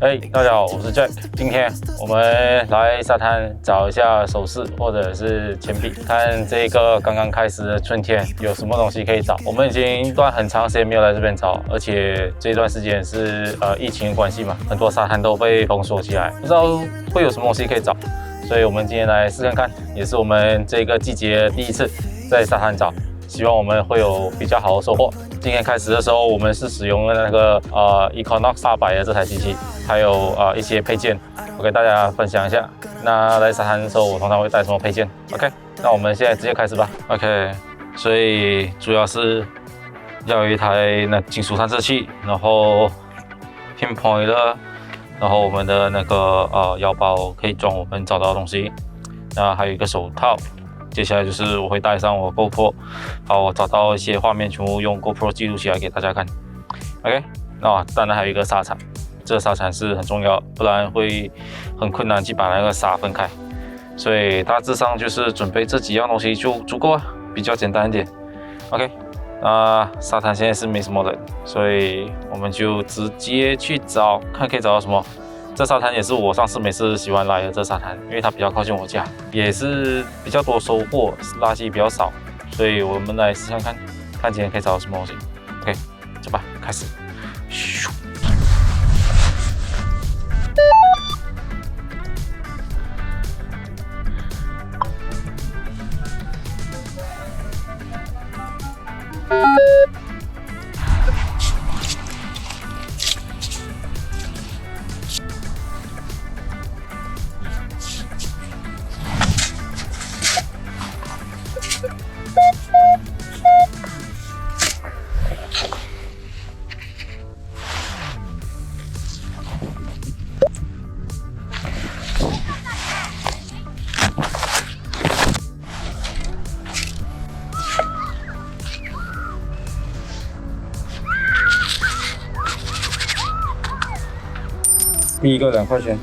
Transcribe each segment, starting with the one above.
嘿，大家好，我是 Jack。今天我们来沙滩找一下首饰或者是钱币，看这个刚刚开始的春天有什么东西可以找。我们已经一段很长时间没有来这边找，而且这段时间是疫情的关系嘛，很多沙滩都被封锁起来，不知道会有什么东西可以找。所以我们今天来试看看，也是我们这个季节第一次在沙滩找，希望我们会有比较好的收获。今天开始的时候，我们是使用了那个Equinox 800的这台机器，还有一些配件，我给大家分享一下。那来沙滩的时候，我通常会带什么配件 ？OK， 那我们现在直接开始吧。OK， 所以主要是要有一台那金属探测器，然后 pinpoint 的，然后我们的那个腰包可以装我们找到的东西，那还有一个手套。接下来就是我会带上我 GoPro， 把我找到一些画面全部用 GoPro 记录起来给大家看。OK， 那当然还有一个沙铲，这个沙铲是很重要，不然会很困难去把那个沙分开。所以大致上就是准备这几样东西就足够了，比较简单一点。OK， 沙滩现在是没什么人，所以我们就直接去找，看可以找到什么。这沙滩也是我上次每次喜欢来的这沙滩，因为它比较靠近我家，也是比较多收获，垃圾比较少，所以我们来试看看，看今天可以找到什么东西。OK， 走吧，开始。咻！第一个2块钱。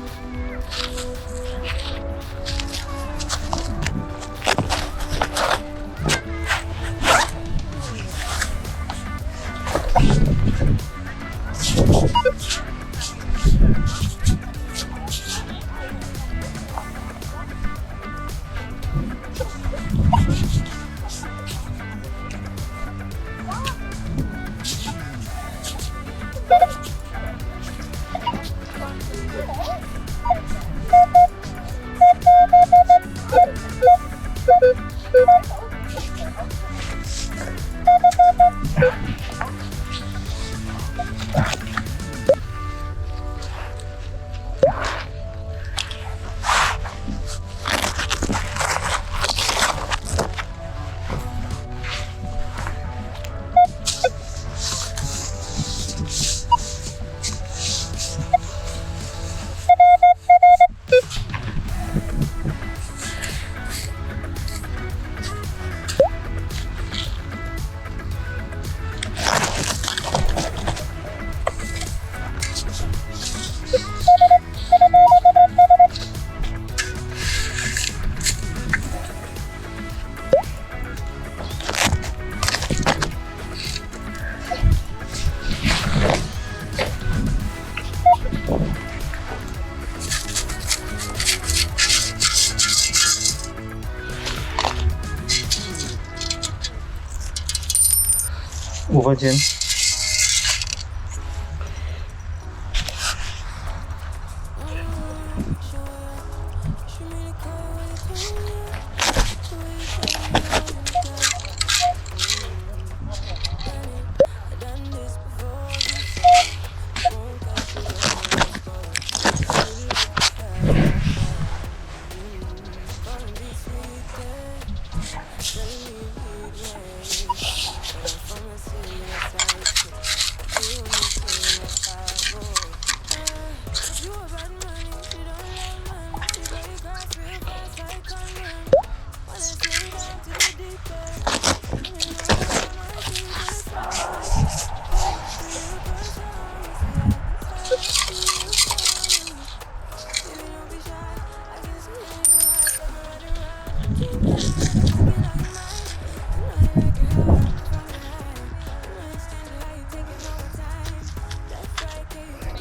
5块钱。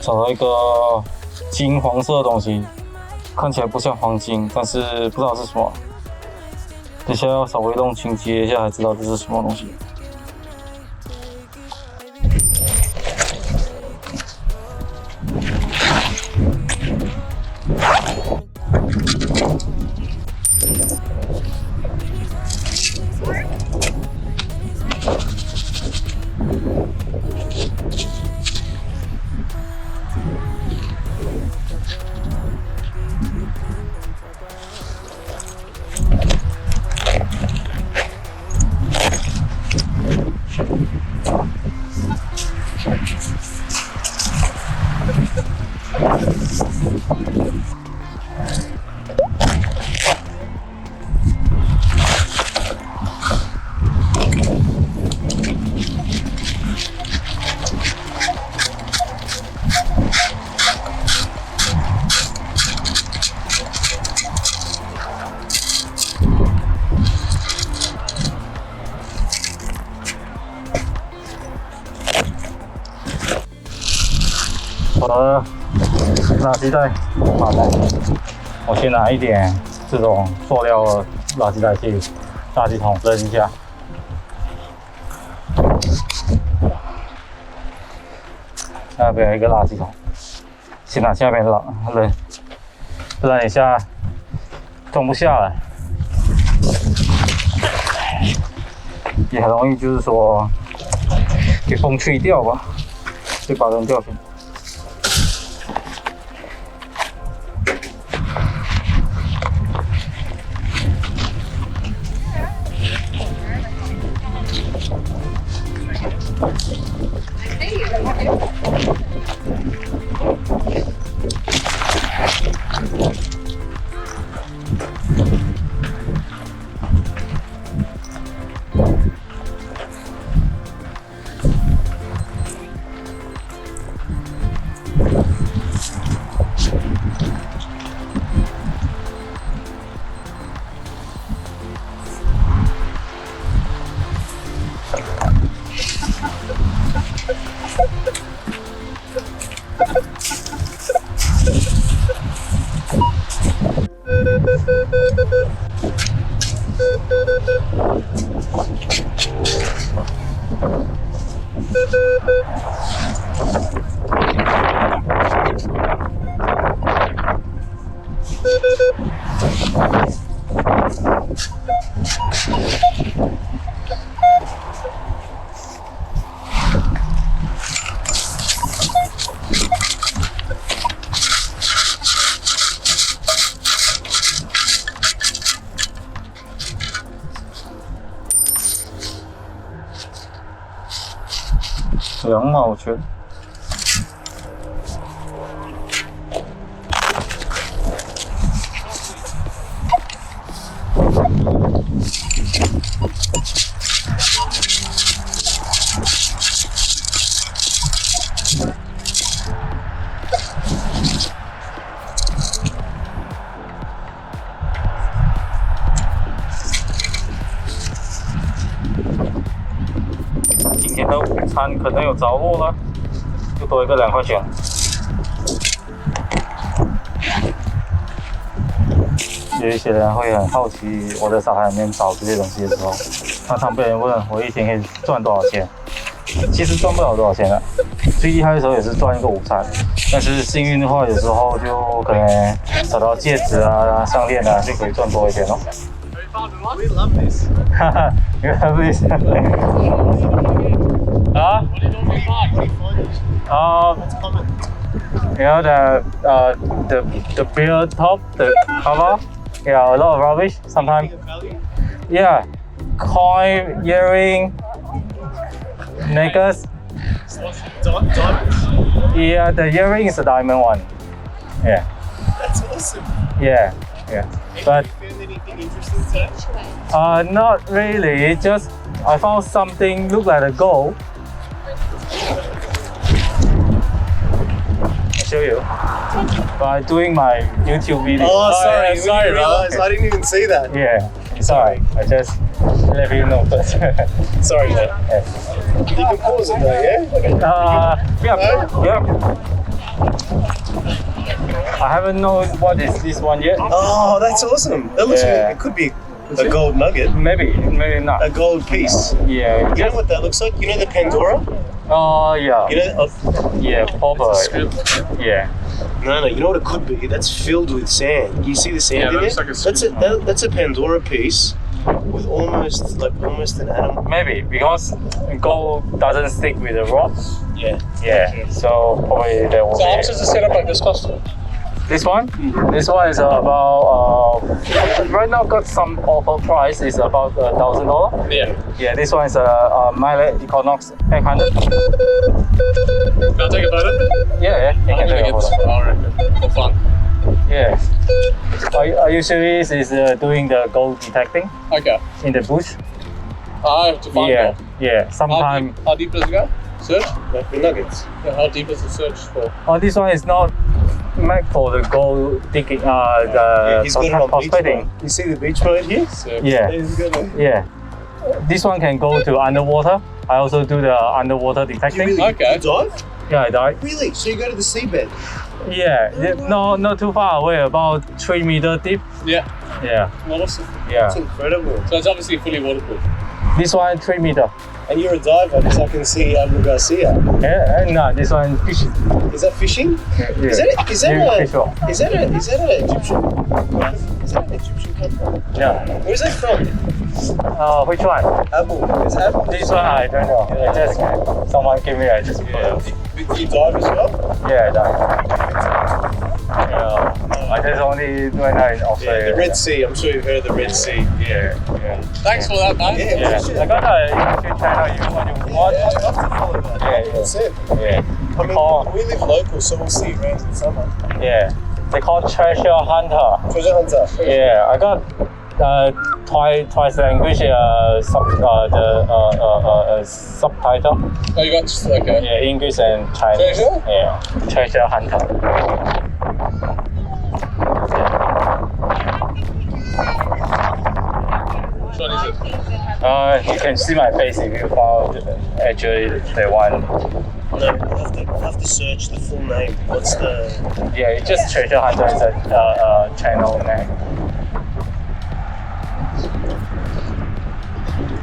找到一个金黄色的东西，看起来不像黄金，但是不知道是什么。等一下要稍微弄清洁一下，才知道这是什么东西。我的垃圾袋满了，我先拿一点这种塑料的垃圾袋去垃圾桶扔一下。那边有一个垃圾桶，先拿下面扔，不然等一下装不下来，也很容易就是说给风吹掉吧，就把扔掉去。2毛钱。今天的午餐可能有着落了，又多一个2块钱。有一些人会很好奇，我在沙滩里面找这些东西的时候，常常被人问我一天可以赚多少钱。其实赚不了多少钱了，最厉害的时候也是赚一个午餐。但是幸运的话，有时候就可能找到戒指啊、项链啊，就可以赚多一点哦。We love this. You love this? What do you normally buy? What's common? You know the beer top, the cover. Yeah, a lot of rubbish sometimes. Yeah, coin, earring, necklace. Diamonds. Yeah, the earring is a diamond one. Yeah, That's awesome. yeah. But Have you found anything interesting today? not really. Just I found something look like a gold. I'll show you. By doing my YouTube video. Oh, sorry. Yeah, Sorry, realize I didn't even see that. Yeah, it's alright. I just let you know first. Sorry, mate. Yeah. You can pause it though, yeah? Yeah. I haven't known what is this one yet. Oh, that's awesome. That looks Yeah. it could be a gold nugget, Maybe not. a gold piece. Yeah. You know what that looks like? You know the Pandora? Oh yeah. You know? Yeah, probably. Yeah. No, you know what it could be? That's filled with sand. You see the sand Yeah, in that it? looks like a That's a Pandora piece with almost an animal. Maybe because gold doesn't stick with the rocks. Yeah. Yeah. So probably there will So how be. much does a setup like this cost? This one? This one is about right now got some offer price is about $1,000. Yeah. Yeah, this one is a Miele Equinox 800. Can I take a photo? Yeah, you I'm can gonna take a get this photo. one, I reckon, for fun. Yeah. I usually is doing the gold detecting Okay. in the bush. I have to find Yeah, gold. yeah. Sometimes. How deep does it go? Search? Like the nuggets. Yeah, how deep is the search for? Oh, this one is not meant for the gold digging. He's got it on beach prospecting. mode. You see the beach mode here? Search. Yeah, He's got it. yeah. This one can go to underwater. I also do the underwater detecting. Okay. You dive? Yeah, I dive. Really? So you go to the seabed? Yeah, no, not too far away, about 3 meter deep. Yeah. Yeah, Awesome. yeah. That's incredible. So it's obviously fully waterproof. This one 3 meter. And you're a diver because I can see Abu Garcia. Yeah, and no, this one fishing. Is that fishing? Yeah, yeah. Is that Yeah, fish rock. an Egyptian? Is that an Egyptian country? Yeah. Where's that from? Which one? Abu. Is Abu? This one I don't know. I just someone gave me. I just put it. Do you dive as well? Yeah, I dive. Yeah. I just only when I in Australia. Yeah, the Red Sea. I'm sure you've heard of the Red Sea. Yeah, yeah. Thanks for that, mate. Yeah, I got a YouTube channel. You want to watch? Yeah, I'd love to follow that. Yeah, 100%. Yeah. I mean, Oh. we live local, so we'll see you around in summer. Yeah. They call Treasure Hunter. Treasure hunter. Yeah, I got twice language subtitle. Oh, you got just, okay. Yeah, English and Chinese. Treasure? Yeah, Treasure Hunter. Which one is it? You can see my face if you found actually the one. No, we'll have to search the full name. What's the... Yeah, it's just Treasure Hunter is a channel name.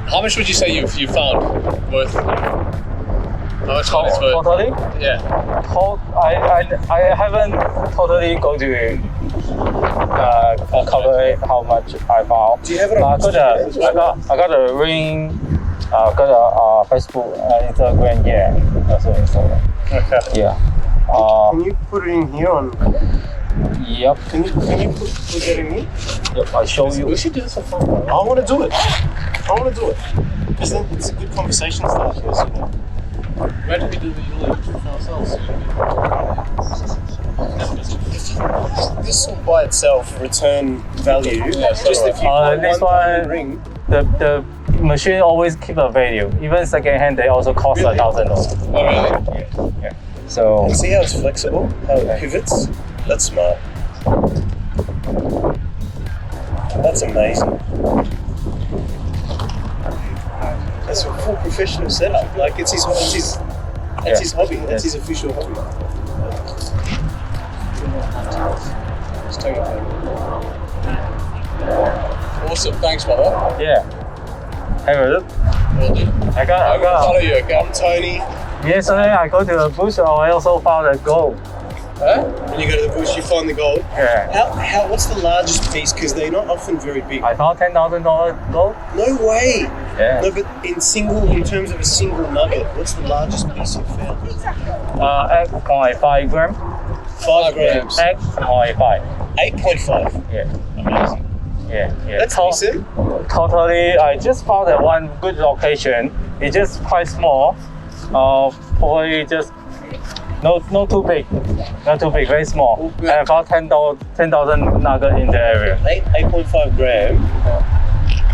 How much would you say you found worth? How much one is worth? Totally? Yeah. I haven't totally go to calculate how much I found. Do you have it on I got a ring. Got a Facebook, Instagram. Yeah, also Instagram. Okay. Yeah. Can you put it in here on... Yep. Can you put that in here? Yep. I'll show you. We should do this for fun, bro. I want to do it. I want to do it. Because then it's a good conversation starter. You know? Imagine we do the all for ourselves. This will by itself return value. Yeah, Just if you find this one one- ring. The machine always keep a value. Even second hand, they also cost Really? $1,000. Oh, really? Yeah. So See how it's flexible? How it pivots? That's smart. That's amazing. That's a full professional setup. Like it's his hobby. That's his official hobby. Just take it back. Awesome. Thanks, brother. yeah. Have a look. Will do. I got. Follow you, okay? I'm Tony. Yesterday I go to a bush. I also found a gold. Huh? When you go to the bush, you find the gold. Yeah. What's the largest piece? Because they're not often very big. I found $10,000 gold. No way. Yeah. No, but in terms of a single nugget, what's the largest piece you've found? 8.5 gram. 5 grams. 8.5. 8.5. Yeah. Amazing. Yeah. That's decent. Totally. I just found that one good location. It's just quite small. Probably just not too big. Not too big. Very small. And about 10,000 nugget in the area. 8.5 gram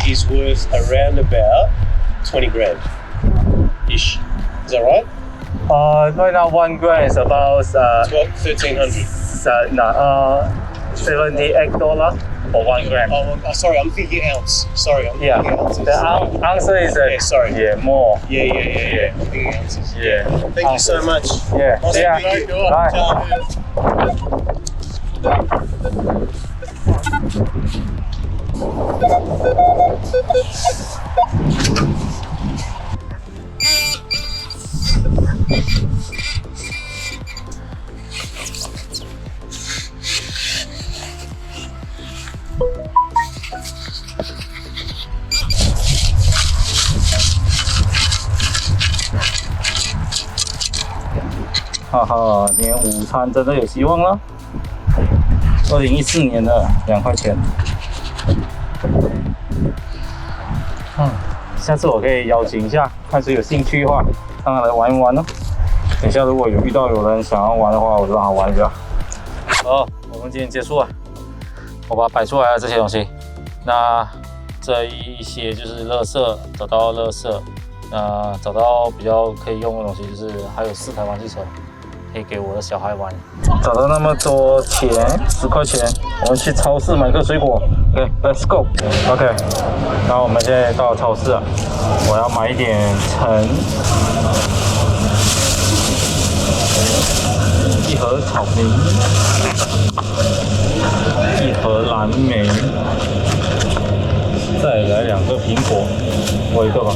is worth around about 20 grand ish. Is that right? Right now 1 gram is about 1300. $78. or 1 gram. Sorry, I'm thinking ounce. Sorry, I'm Yeah. thinking ounces. The answer is Yeah, sorry. Yeah, more. Yeah. I'm thinking ounces. Yeah. Thank you so much. Yeah. Nice Yeah. to meet you. Bye. Ciao.哈哈，今天午餐真的有希望了。2014年的2块钱。下次我可以邀请一下，看谁有兴趣的话，让他来玩一玩哦。等一下如果有遇到有人想要玩的话，我就让他玩一下。好，我们今天结束了。我把它摆出来了这些东西。那这一些就是垃圾，找到垃圾，找到比较可以用的东西，就是还有4台玩具车。可以给我的小孩玩。找到那么多钱，10块钱，我们去超市买个水果。OK，Let's go。OK， 然后我们现在到超市了，我要买一点橙，1盒草莓，1盒蓝莓，再来2个苹果，我1个吧。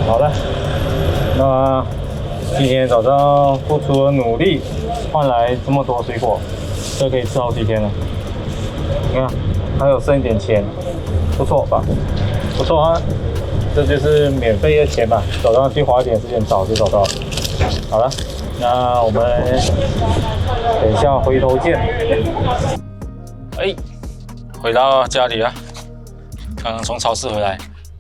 好了，那今天早上付出了努力，换来这么多水果，这可以吃好几天了。你看，还有剩一点钱，不错吧？不错啊，这就是免费的钱嘛，走上去花一点时间找就找到了。好了，那我们等一下回头见。回到家里了，刚刚从超市回来，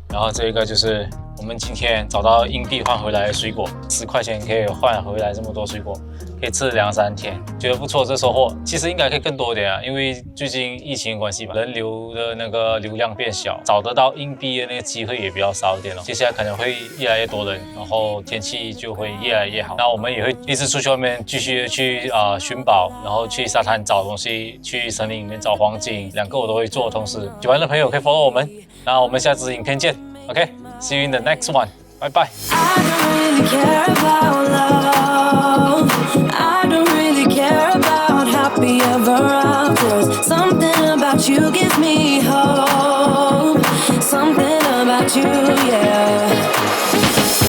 然后这个就是我们今天找到硬币换回来的水果，10块钱可以换回来这么多水果，可以吃2、3天，觉得不错。这收获其实应该可以更多一点啊，因为最近疫情的关系吧，人流的那个流量变小，找得到硬币的那个机会也比较少一点了。接下来可能会越来越多人，然后天气就会越来越好。那我们也会一直出去外面继续去寻宝，然后去沙滩找东西，去森林里面找黄金，2个我都会做。同时，喜欢的朋友可以 follow 我们。那我们下支影片见 ，OK，see you in the next one， 拜拜。Ever after, something about you gives me hope. Something about you